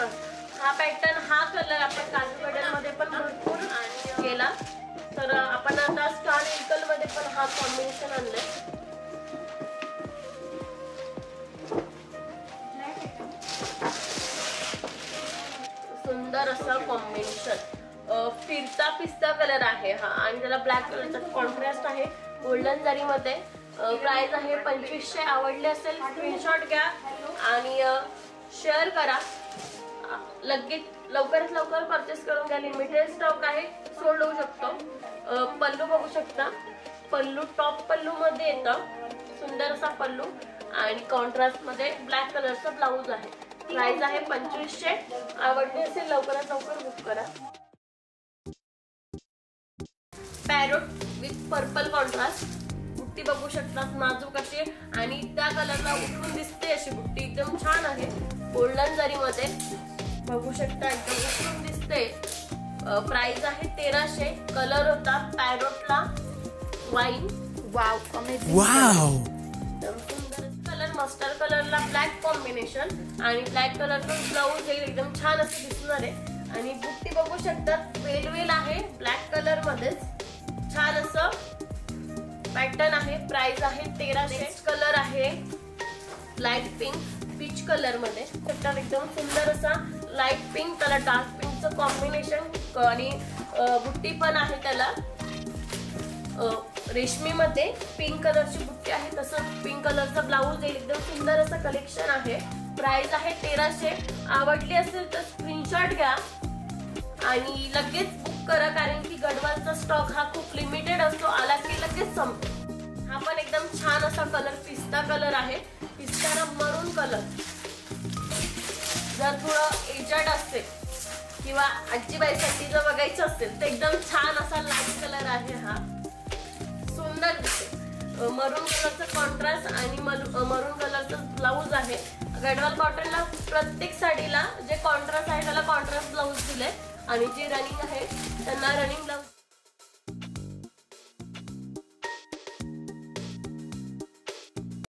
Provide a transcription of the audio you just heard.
Contrast हा pattern हा colour आपण काजू बटन मध्ये पण भरपूर केला, तर आपण आता स्टार एंकल मध्ये पण हा कॉम्बिनेशन आणलाय। सुंदर असा कॉम्बिनेशन फिरता पिस्ता कलर आहे हा आणि त्याला ब्लॅक कलरचा कॉन्ट्रास्ट आहे गोल्डन जरी मध्ये। प्राइस आहे 2500। आवडले असेल स्क्रीनशॉट घ्या आणि शेअर करा, लगेच लवकरात लवकर परचेस करून घ्या, लिमिटेड स्टॉक आहे, सोल्ड होऊ शकतो। पल्लू बघू शकता, पल्लू टॉप पल्लू मध्ये येतं, सुंदर असा पल्लू आणि कॉन्ट्रास्ट मध्ये ब्लॅक कलरचा ब्लाउज आहे। प्राइस आहे 2500। आवडले असेल लवकरात लवकर बुक करा। पॅरोट विथ पर्पल कॉन्ट्रास्ट बुट्टी बघू शकता, नाजूक अशी आणि त्या कलरला उठून दिसते अशी बुट्टी, एकदम छान आहे गोल्डन जरी मध्ये बघू शकता, एकदम उठून दिसते। प्राइस आहे 1300। कलर होता पॅरोटला wine, wow amazing, wow colour mustard कलरला ब्लॅक कॉम्बिनेशन आणि ब्लॅक कलरचा ब्लाउज एकदम छान असं दिसणार आहे आणि बुट्टी बघू शकता वेल आहे ब्लॅक कलर मध्ये, छान असं पॅटर्न आहे। प्राइस आहे 1300। कलर आहे लाईट पिंक पीच कलर मध्ये, एकदम सुंदर असा लाईट पिंक त्याला डार्क पिंकचं कॉम्बिनेशन आणि बुट्टी पण आहे त्याला रेशमी मध्ये पिंक कलरची बुट्टी आहे, तसं पिंक कलरचा ब्लाउज एकदम सुंदर असं कलेक्शन आहे। प्राइस आहे 1300। आवडली असेल तर स्क्रीनशॉट घ्या आणि लगेच बुक करा, कारण की गडवालचा स्टॉक हा खूप लिमिटेड असतो, आला की लगेच संपतो। हा पण एकदम छान असा कलर पिस्ता कलर आहे, पिस्ता मरून कलर, जर थोडं एजड असेल किंवा आजीबाईसाठी जर बघायचं असेल तर एकदम छान असा लाईट कलर आहे हा, सुंदर दिसते। मरून कलरचा कॉन्ट्रास्ट आणि मरून कलरचा ब्लाउज आहे। गडवाल कॉटनला प्रत्येक साडीला जे कॉन्ट्रास्ट आहे त्याला कॉन्ट्रास्ट ब्लाउज दिले आणि जे रनिंग आहे त्यांना रनिंग